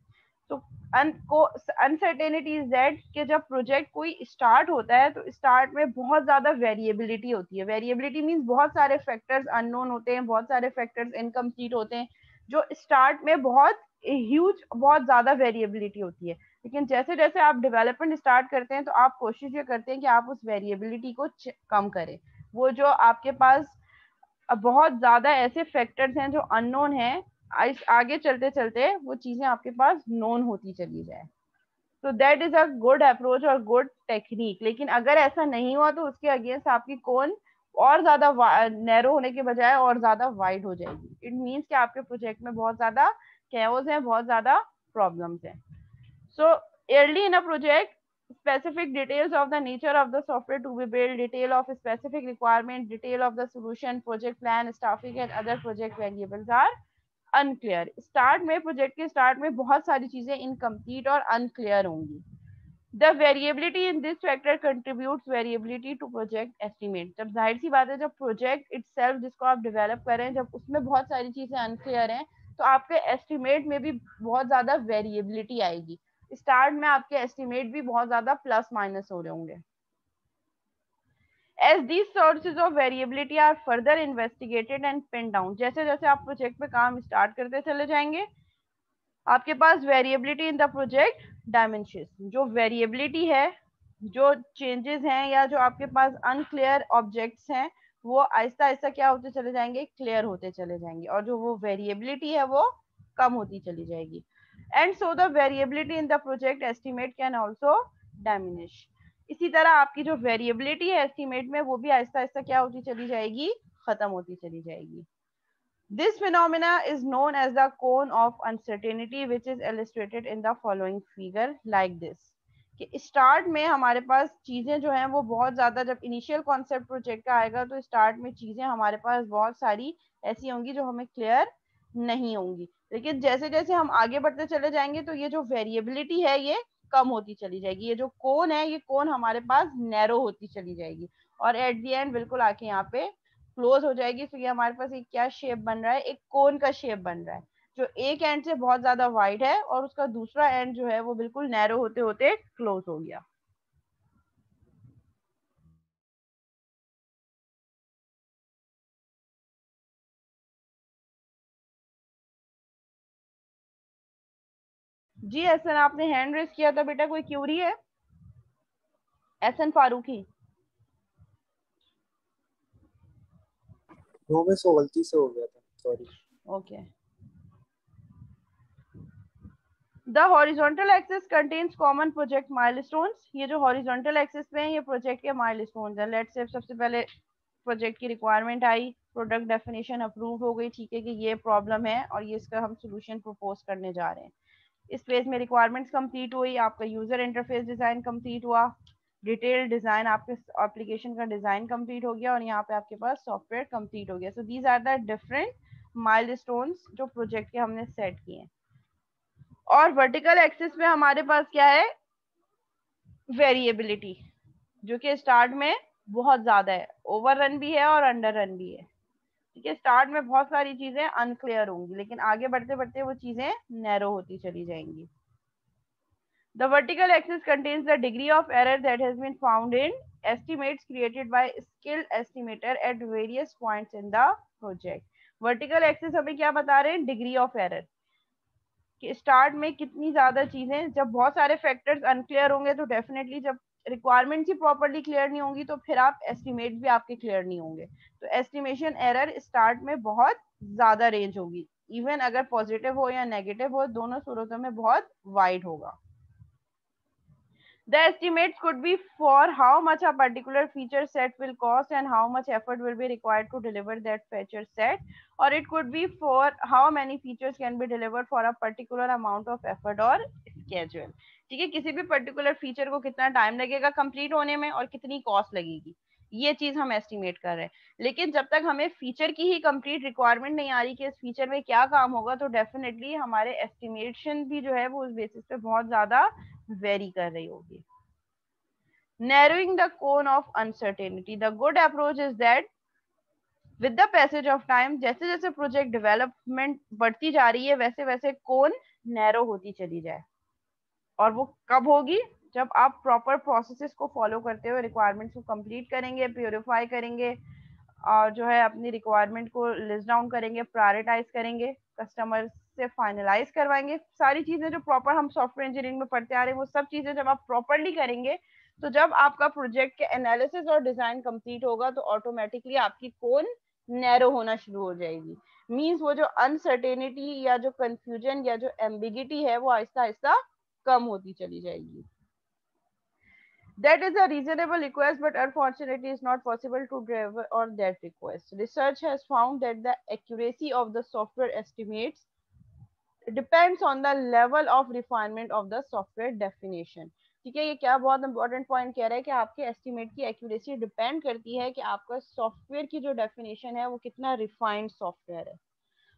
Speaker 1: तो अनसर्टेनिटी इज दैट कि जब प्रोजेक्ट कोई स्टार्ट होता है, तो स्टार्ट में बहुत ज्यादा वेरिएबिलिटी होती है। वेरिएबिलिटी मींस बहुत सारे फैक्टर्स अननोन होते हैं, बहुत सारे फैक्टर्स इनकम्प्लीट होते हैं, जो स्टार्ट में बहुत ह्यूज, बहुत ज्यादा वेरिएबिलिटी होती है। लेकिन जैसे जैसे आप डेवलपमेंट स्टार्ट करते हैं, तो आप कोशिश ये करते हैं कि आप उस वेरिएबिलिटी को कम करें। वो जो आपके पास बहुत ज्यादा ऐसे फैक्टर्स हैं जो अननोन हैं, आगे चलते चलते वो चीजें आपके पास नोन होती चली जाए। तो that is a good approach और गुड टेक्निक। लेकिन अगर ऐसा नहीं हुआ, तो उसके अगेंस्ट आपकी कौन और ज्यादा नैरो होने के बजाय और ज्यादा वाइड हो जाएगी। इट मीन्स कि आपके प्रोजेक्ट में बहुत ज्यादा कैओस है, बहुत ज्यादा प्रॉब्लम्स हैं। सो early in a project, specific details of the nature of the software to be built, detail of specific requirement, detail of the solution, project plan, staffing and other project variables are unclear. Start में, project के start में बहुत सारी चीजें incomplete और unclear होंगी। The variability in this factor contributes variability to project estimate. जब जाहिर सी बात है, जब प्रोजेक्ट itself जिसको आप डेवलप कर रहे हैं, जब उसमें बहुत सारी चीजें अनक्लियर हैं, तो आपके एस्टिमेट में भी बहुत ज्यादा वेरिएबिलिटी आएगी। स्टार्ट में आपके एस्टिमेट भी बहुत ज्यादा प्लस माइनस हो रहे होंगे। As these sources of variability are further investigated and pinned down, जैसे जैसे आप प्रोजेक्ट पे काम स्टार्ट करते चले जाएंगे, आपके पास variability in the project dimensions, जो वेरिएबिलिटी है, जो चेंजेस हैं या जो आपके पास अनक्लियर ऑब्जेक्ट्स हैं, वो आहिस्ता आहिस्ता क्या होते चले जाएंगे, क्लियर होते चले जाएंगे, और जो वो वेरिएबिलिटी है वो कम होती चली जाएगी। And so the variability in the project estimate can also diminish. इसी तरह आपकी जो वेरिएबिलिटी है एस्टिमेट में, वो भी आहिस्ता आहिस्ता क्या होती चली जाएगी, खत्म होती चली जाएगी। This phenomena is known as the cone of uncertainty, which is illustrated in the following figure like this. कि स्टार्ट में हमारे पास चीजें जो हैं वो बहुत ज्यादा, जब इनिशियल कॉन्सेप्ट प्रोजेक्ट का आएगा तो स्टार्ट में चीजें हमारे पास बहुत सारी ऐसी होंगी जो हमें क्लियर नहीं होंगी, लेकिन जैसे जैसे हम आगे बढ़ते चले जाएंगे तो ये जो वेरिएबिलिटी है ये कम होती चली जाएगी, ये जो कोन है ये कोन हमारे पास नैरो होती चली जाएगी, और एट दी एंड बिल्कुल आके यहाँ पे क्लोज हो जाएगी। तो ये हमारे पास एक क्या शेप बन रहा है, एक कोन का शेप बन रहा है, जो एक एंड से बहुत ज्यादा वाइड है और उसका दूसरा एंड जो है वो बिल्कुल नैरो होते होते क्लोज हो गया। जी एहसन, आपने हैंड रेस किया था बेटा, कोई क्यूरी है? एहसन फारूकी।
Speaker 3: दो में से गलती से हो गया था, sorry.
Speaker 1: Okay. The horizontal axis contains common project milestones। ये जो horizontal axis पे है ये प्रोजेक्ट के milestones है। लेट्स से सबसे पहले प्रोजेक्ट की रिक्वायरमेंट आई, प्रोडक्ट डेफिनेशन अप्रूव हो गई, ठीक है कि ये प्रॉब्लम है और ये इसका हम सोल्यूशन प्रपोज करने जा रहे हैं। इस पेज में रिक्वायरमेंट्स कंप्लीट हुई, आपका यूजर इंटरफेस डिजाइन कंप्लीट हुआ, डिटेल डिजाइन, आपके एप्लीकेशन का डिजाइन कंप्लीट हो गया, और यहाँ पे आपके पास सॉफ्टवेयर कंप्लीट हो गया। So these are the different milestones जो प्रोजेक्ट के हमने सेट किए हैं। और वर्टिकल एक्सिस पे हमारे पास क्या है, वेरिएबिलिटी, जो कि स्टार्ट में बहुत ज्यादा है, ओवर रन भी है और अंडर रन भी है, ठीक है। स्टार्ट में बहुत सारी चीजें अनक्लियर होंगी, लेकिन आगे बढ़ते बढ़ते वो चीजें नैरो होती चली जाएंगी। The vertical axis contains the degree of error that has been found in estimates created by skilled estimator at various points in the project। Vertical axis हमें क्या बता रहे हैं, डिग्री ऑफ एरर, कि स्टार्ट में कितनी ज्यादा चीजें, जब बहुत सारे फैक्टर्स अनक्लियर होंगे तो डेफिनेटली जब रिक्वायरमेंट्स ही प्रॉपर्ली क्लियर नहीं होंगी तो फिर आप एस्टिमेट भी आपके क्लियर नहीं होंगे। तो एस्टिमेशन एरर स्टार्ट में बहुत ज्यादा रेंज होगी, इवन अगर पॉजिटिव हो या नेगेटिव हो, दोनों सूरतों में बहुत वाइड होगा। The estimates could be for how much a particular feature set will cost and how much effort will be required to deliver that feature set, or it could be for how many features can be delivered for a particular amount of effort or schedule। ठीक है, किसी भी particular feature को कितना time लगेगा complete होने में और कितनी कॉस्ट लगेगी, ये चीज हम एस्टिमेट कर रहे हैं। लेकिन जब तक हमें फीचर की ही कंप्लीट रिक्वायरमेंट नहीं आ रही कि इस फीचर में क्या काम होगा, तो डेफिनेटली हमारे एस्टिमेशन भी जो है वो उस बेसिस पे बहुत ज्यादा वेरी कर रही होगी। Narrowing the cone of uncertainty, the good approach is that with the passage of time, जैसे जैसे प्रोजेक्ट डेवलपमेंट बढ़ती जा रही है वैसे वैसे कोन नैरो होती चली जाए। और वो कब होगी, जब आप प्रॉपर प्रोसेसेस को फॉलो करते हुए रिक्वायरमेंट्स को कंप्लीट करेंगे, प्योरीफाई करेंगे, और जो है अपनी रिक्वायरमेंट को लिस्ट डाउन करेंगे, प्रायोरिटाइज करेंगे, कस्टमर से फाइनलाइज करवाएंगे। सारी चीजें जो प्रॉपर हम सॉफ्टवेयर इंजीनियरिंग में पढ़ते आ रहे हैं वो सब चीजें जब आप प्रॉपरली करेंगे, तो जब आपका प्रोजेक्ट के एनालिसिस और डिजाइन कंप्लीट होगा तो ऑटोमेटिकली आपकी कोन नैरो होना शुरू हो जाएगी। मींस वो जो अनसर्टेनिटी या जो कंफ्यूजन या जो एम्बिगिटी है वो आहिस्ता आहिस्ता कम होती चली जाएगी। That is a reasonable request, but unfortunately it's not possible to deliver on that request. Research has found that the accuracy of the software estimates depends on the level of refinement of the software definition। ठीक है, ये क्या बहुत important point कह रहा है कि आपके एस्टिमेट की एक्यूरेसी डिपेंड करती है कि आपका सॉफ्टवेयर की जो डेफिनेशन है वो कितना रिफाइंड सॉफ्टवेयर है।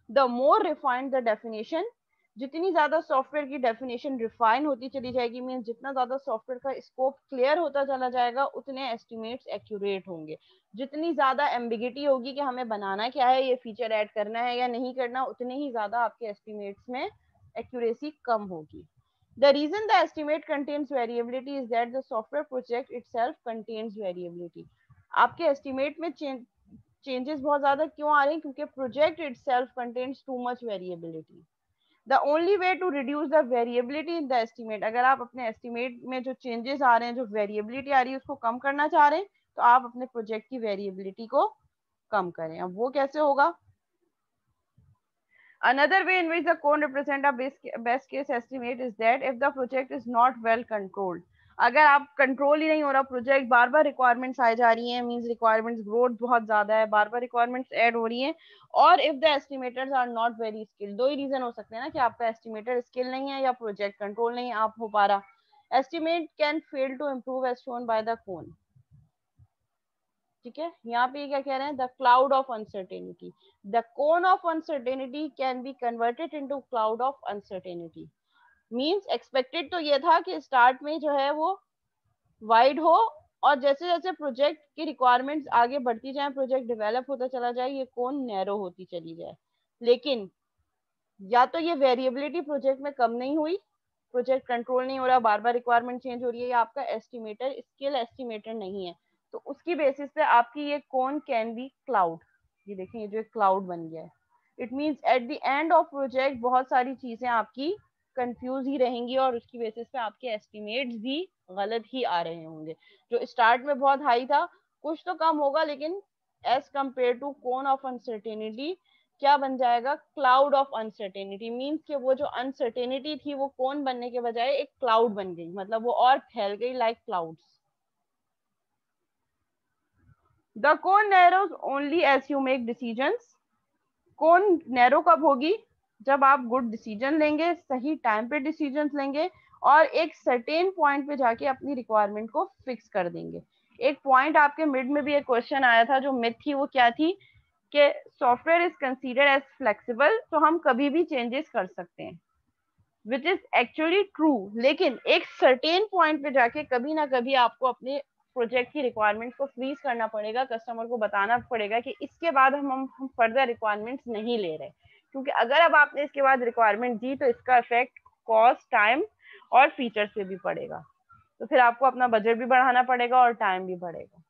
Speaker 1: The more refined the definition, जितनी ज्यादा सॉफ्टवेयर की डेफिनेशन रिफाइन होती चली जाएगी, मींस जितना ज्यादा सॉफ्टवेयर का स्कोप क्लियर होता चला जाएगा, उतने एस्टिमेट्स एक्यूरेट होंगे। जितनी ज्यादा एम्बिगिटी होगी कि हमें बनाना क्या है, ये फीचर ऐड करना है या नहीं करना, उतने ही ज्यादा आपके एस्टिमेट्स में एक्यूरेसी कम होगी। The reason the estimate contains variability is that the software project itself contains variability. आपके estimate में changes बहुत ज़्यादा क्यों आ रहे हैं? क्योंकि project itself contains too much variability. The only way to reduce the variability in the estimate, अगर आप अपने estimate में जो changes आ रहे हैं, जो variability आ रही है, उसको कम करना चाह रहे हैं, तो आप अपने project की variability को कम करें. अब वो कैसे होगा? Another way in which the cone represent a best case estimate is that if the project is not well controlled, अगर आप कंट्रोल ही नहीं हो रहा प्रोजेक्ट, बार बार रिक्वायरमेंट्स आ जा रही हैं, मींस रिक्वायरमेंट्स ग्रोथ बहुत ज्यादा है, बार बार रिक्वायरमेंट्स ऐड हो रही हैं, और if the estimators are not very skilled, दो ही रीजन हो सकते हैं ना, कि आपका एस्टिमेटर स्किल नहीं है या प्रोजेक्ट कंट्रोल नहीं आप हो पा रहा. Estimate can fail to improve as shown by the cone. ठीक है, यहाँ पे क्या कह रहे हैं? The cloud of uncertainty, the cone of uncertainty can be converted into cloud of uncertainty. Means expected तो ये था कि स्टार्ट में जो है वो वाइड हो, और जैसे जैसे प्रोजेक्ट की रिक्वायरमेंट्स आगे बढ़ती जाए, प्रोजेक्ट डेवलप होता चला जाए, ये कोन नैरो होती चली जाए. लेकिन या तो ये वेरिएबिलिटी प्रोजेक्ट में कम नहीं हुई, प्रोजेक्ट कंट्रोल नहीं हो रहा, बार बार रिक्वायरमेंट चेंज हो रही है, या आपका एस्टिमेटर स्किल एस्टिमेटर नहीं है, तो उसकी बेसिस पे आपकी ये कोन कैन बी क्लाउड. ये देखें, ये जो एक क्लाउड बन गया है. It means at the end of project बहुत सारी चीजें आपकी कंफ्यूज ही रहेंगी, और उसकी बेसिस पे आपके एस्टिमेट्स भी गलत ही आ रहे होंगे. जो स्टार्ट में बहुत हाई था, कुछ तो कम होगा, लेकिन as compare to cone of uncertainty क्या बन जाएगा? Cloud of uncertainty. मींस कि वो जो अनसर्टेनिटी थी वो कोन बनने के बजाय एक क्लाउड बन गई, मतलब वो और फैल गई like clouds. The cone narrows only as you make decisions. Cone narrow कब होगी? जब आप गुड डिसीजन लेंगे, सही टाइम पे डिसीजन लेंगे, और एक सर्टेन पॉइंट पे जाके अपनी रिक्वायरमेंट को फिक्स कर देंगे. एक पॉइंट आपके मिड में भी एक क्वेश्चन आया था, जो मिथ थी वो क्या थी? कि software is considered as flexible, तो हम कभी भी चेंजेस कर सकते हैं, विच इज एक्चुअली ट्रू. लेकिन एक सर्टेन पॉइंट पे जाके कभी ना कभी आपको अपने प्रोजेक्ट की रिक्वायरमेंट को फ्रीज करना पड़ेगा, कस्टमर को बताना पड़ेगा कि इसके बाद हम फर्दर रिक्वायरमेंट्स नहीं ले रहे, क्योंकि अगर अब आपने इसके बाद रिक्वायरमेंट दी तो इसका इफेक्ट कॉस्ट, टाइम और फीचर्स पे भी पड़ेगा, तो फिर आपको अपना बजट भी बढ़ाना पड़ेगा और टाइम भी बढ़ेगा.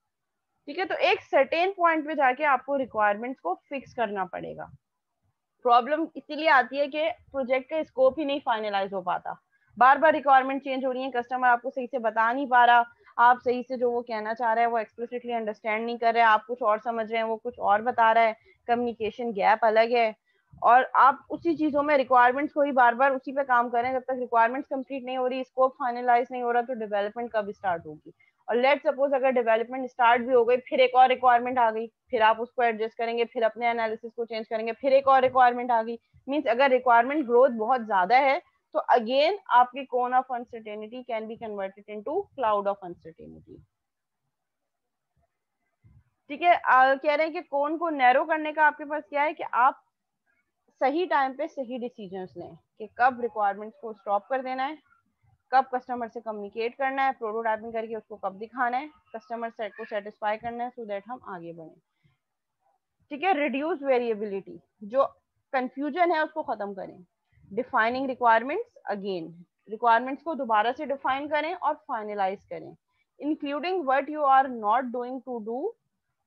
Speaker 1: ठीक है, तो एक सर्टेन पॉइंट पे जाके आपको रिक्वायरमेंट्स को फिक्स करना पड़ेगा. प्रॉब्लम इसीलिए आती है कि प्रोजेक्ट का स्कोप ही नहीं फाइनलाइज हो पाता, बार बार रिक्वायरमेंट चेंज हो रही है, कस्टमर आपको सही से बता नहीं पा रहा, आप सही से जो वो कहना चाह रहे हैं वो एक्सप्लिसिटली अंडरस्टैंड नहीं कर रहे, आप कुछ और समझ रहे हैं, वो कुछ और बता रहा है, कम्युनिकेशन गैप अलग है, और आप उसी चीजों में रिक्वायरमेंट्स को ही बार बार उसी पे काम कर रहे हैं. जब तक रिक्वायरमेंट्स कंप्लीट नहीं हो रही, स्कोप फाइनलाइज नहीं हो रहा, तो डेवलपमेंट कब स्टार्ट होगी? और लेट सपोज अगर डेवलपमेंट स्टार्ट भी हो गई, फिर एक और रिक्वायरमेंट आ गई, फिर आप उसको एडजस्ट करेंगे, फिर अपने एनालिसिस को चेंज करेंगे, फिर एक और रिक्वायरमेंट आ गई. मींस अगर रिक्वायरमेंट ग्रोथ बहुत ज्यादा है, तो अगेन आपकी कोन of uncertainty can be converted into cloud of uncertainty. ठीक है, कह रहे हैं कि कोन को नैरो करने का आपके पास क्या है, कि आप सही टाइम पे सही डिसीजंस लें, कि कब रिक्वायरमेंट्स को स्टॉप कर देना है, कब कस्टमर से कम्युनिकेट करना है, प्रोटोटाइपिंग करके उसको कब दिखाना है, कस्टमर सेट को सेटिस्फाई करना है, सो दैट हम आगे बढ़े. ठीक है, रिड्यूस वेरिएबिलिटी, जो कंफ्यूजन है उसको खत्म करें. डिफाइनिंग रिक्वायरमेंट्स, अगेन रिक्वायरमेंट्स को दोबारा से डिफाइन करें और फाइनलाइज करें, including what you are not doing to do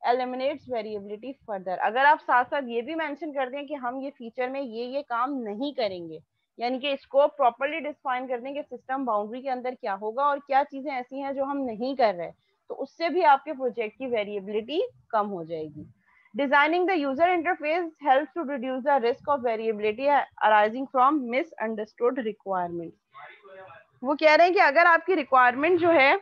Speaker 1: eliminates variability further. अगर आप साथ साथ ये भी मेंशन कर दें कि हम ये फीचर में ये काम नहीं करेंगे, यानी कि स्कोप प्रॉपर्ली डिफाइन कर दें कि सिस्टम बाउंड्री के अंदर क्या होगा और क्या चीजें ऐसी हैं जो हम नहीं कर रहे, तो उससे भी आपके प्रोजेक्ट की वेरिएबिलिटी कम हो जाएगी. Designing the user interface helps to reduce the risk of variability arising from misunderstood requirements. वो कह रहे हैं कि अगर आपकी रिक्वायरमेंट जो है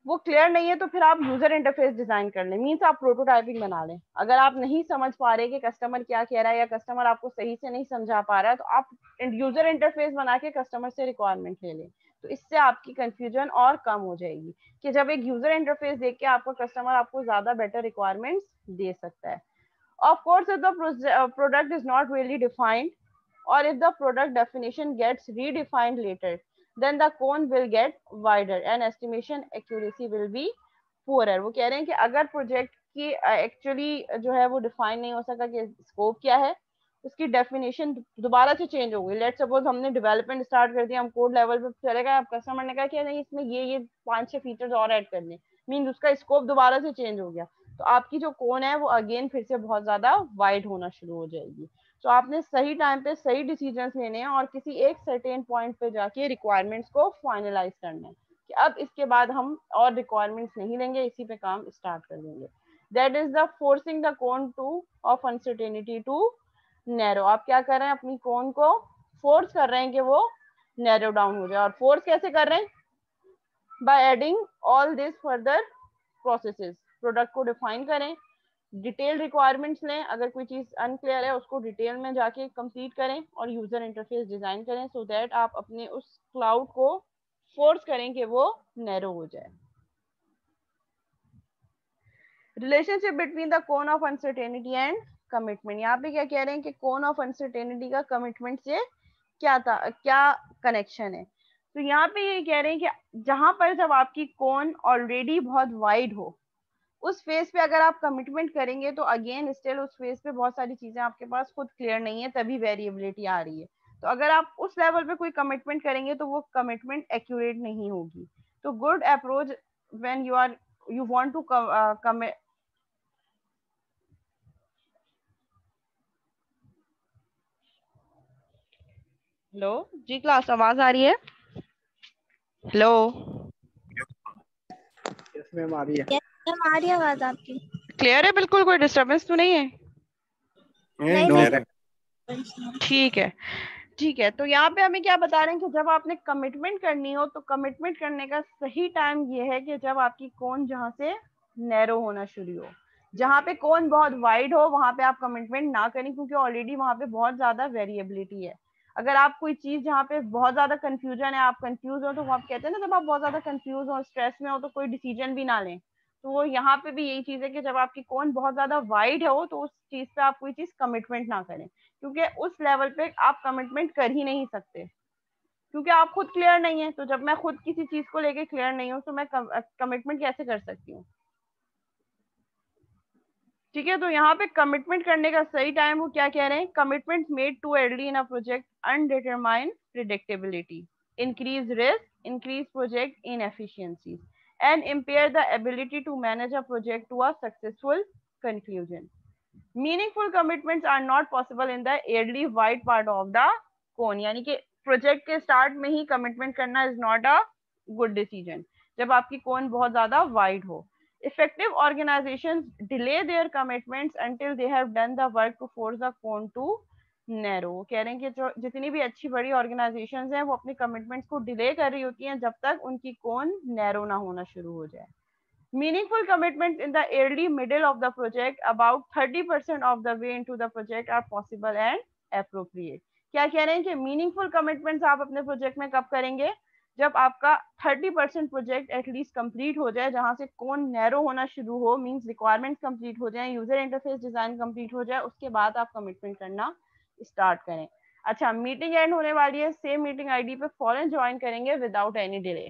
Speaker 1: वो क्लियर नहीं है, तो फिर आप यूजर इंटरफेस डिजाइन कर लें, मींस आप प्रोटोटाइपिंग बना लें. अगर आप नहीं समझ पा रहे कि कस्टमर क्या कह रहा है, या कस्टमर आपको सही से नहीं समझा पा रहा है, तो आप यूजर इंटरफेस बना के कस्टमर से रिक्वायरमेंट ले लें, तो इससे आपकी कंफ्यूजन और कम हो जाएगी, कि जब एक यूजर इंटरफेस देख के आपका कस्टमर आपको ज्यादा बेटर रिक्वायरमेंट्स दे सकता है. Of course, if the product is not really defined, or if the product definition gets redefined later, then the cone will get wider and estimation accuracy will be poorer. वो कह रहे हैं कि अगर project की actually जो है वो डिफाइन नहीं हो सका कि स्कोप क्या है, उसकी डेफिनेशन दोबारा से चेंज हो गई। लेट सपोज हमने डेवलपमेंट स्टार्ट कर दिया, हम कोड लेवल पे चले गए, अब कस्टमर ने कहा कि नहीं इसमें ये 5-6 फीचर्स और ऐड करने, मीन उसका स्कोप दोबारा से चेंज हो गया, तो आपकी जो कोन है वो अगेन फिर से बहुत ज्यादा वाइड होना शुरू हो जाएगी। तो आपने सही टाइम पे सही डिसीजंस लेने हैं और किसी एक सर्टेन पॉइंट पे जाके रिक्वायरमेंट्स को फाइनलाइज करना है कि अब इसके बाद हम और रिक्वायरमेंट्स नहीं लेंगे, इसी पे काम स्टार्ट कर देंगे। That is the forcing the cone to of uncertainty to narrow. आप क्या कर रहे हैं, अपनी कोन को फोर्स कर रहे हैं कि वो नैरो डाउन हो जाए। और फोर्स कैसे कर रहे हैं, by adding all this further processes. Product को डिफाइन करें, डिटेल रिक्वायरमेंट्स लें, अगर कोई चीज अनक्लियर है उसको डिटेल में जाके कंप्लीट करें और यूजर इंटरफेस डिजाइन करें सो दैट आप अपने उस क्लाउड को फोर्स करें कि वो नैरो हो जाए। Relationship between the cone of uncertainty and commitment. यहाँ पे क्या कह रहे हैं कि कोन ऑफ अनसर्टेनिटी का कमिटमेंट से क्या कनेक्शन है। तो यहाँ पे ये कह रहे हैं कि जहां पर जब आपकी कोन ऑलरेडी बहुत वाइड हो, उस फेज पे अगर आप कमिटमेंट करेंगे तो अगेन स्टिल उस फेज पे बहुत सारी चीजें आपके पास खुद क्लियर नहीं है, तभी वेरिएबिलिटी आ रही है। तो अगर आप उस लेवल पे कोई कमिटमेंट करेंगे तो वो कमिटमेंट एक्यूरेट नहीं होगी। तो good approach when you want to commit. Hello ji class, आवाज आ रही है? हेलो
Speaker 3: यस मैम आ रही है।
Speaker 5: मैम आ रही है आवाज आपकी?
Speaker 1: क्लियर है बिल्कुल, कोई डिस्टर्बेंस तो नहीं है?
Speaker 5: नहीं
Speaker 2: clear है।
Speaker 1: ठीक है ठीक है। तो यहाँ पे हमें क्या बता रहे हैं कि जब आपने कमिटमेंट करनी हो तो कमिटमेंट करने का सही टाइम ये है कि जब आपकी कोन जहाँ से नैरो होना शुरू हो। जहाँ पे कोन बहुत वाइड हो वहां पे आप कमिटमेंट ना करें, क्योंकि ऑलरेडी वहां पे बहुत ज्यादा वेरिएबिलिटी है। अगर आप कोई चीज जहाँ पे बहुत ज्यादा कंफ्यूजन है, आप कंफ्यूज हो, तो वो आप कहते हैं ना जब आप बहुत ज्यादा कंफ्यूज हो स्ट्रेस में हो तो कोई डिसीजन भी ना लें, तो वो यहाँ पे भी यही चीज है कि जब आपकी कोन बहुत ज्यादा वाइड हो तो उस चीज पे आप कोई चीज कमिटमेंट ना करें, क्योंकि उस लेवल पे आप कमिटमेंट कर ही नहीं सकते, क्योंकि आप खुद क्लियर नहीं है। तो जब मैं खुद किसी चीज को लेके क्लियर नहीं हूँ तो मैं कमिटमेंट कैसे कर सकती हूँ? ठीक है, तो यहाँ पे कमिटमेंट करने का सही टाइम वो क्या कह रहे हैं, commitment made too early in a project undetermined predictability, increase risk, increase project inefficiencies, and impair the ability to manage a project to a successful conclusion. Meaningful commitments are not possible in the early wide part of the cone, यानी कि project के start में ही commitment करना is not a good decision जब आपकी कोन बहुत ज्यादा wide हो। Effective organizations delay their commitments until they have done the work to force the cone to narrow। कह रहे हैं कि जो जितनी भी अच्छी बड़ी ऑर्गेनाइजेशंस हैं वो अपनी कमिटमेंट्स को डिले कर रही होती हैं जब तक उनकी कोन नैरो ना होना शुरू हो जाए। Meaningful commitments in the early middle of the project, about 30% of the way into the project, are possible and appropriate। क्या कह रहे हैं कि मीनिंगफुल कमिटमेंट्स आप अपने प्रोजेक्ट में कब करेंगे, जब आपका 30% प्रोजेक्ट एटलीस्ट कंप्लीट हो जाए, जहां से कौन नैरो होना शुरू हो, मींस रिक्वायरमेंट्स कंप्लीट हो जाए, यूजर इंटरफेस डिजाइन कंप्लीट हो जाए, उसके बाद आप कमिटमेंट करना स्टार्ट करें। अच्छा, मीटिंग एंड होने वाली है, सेम मीटिंग आईडी पे फौरन ज्वाइन करेंगे विदाउट एनी डिले।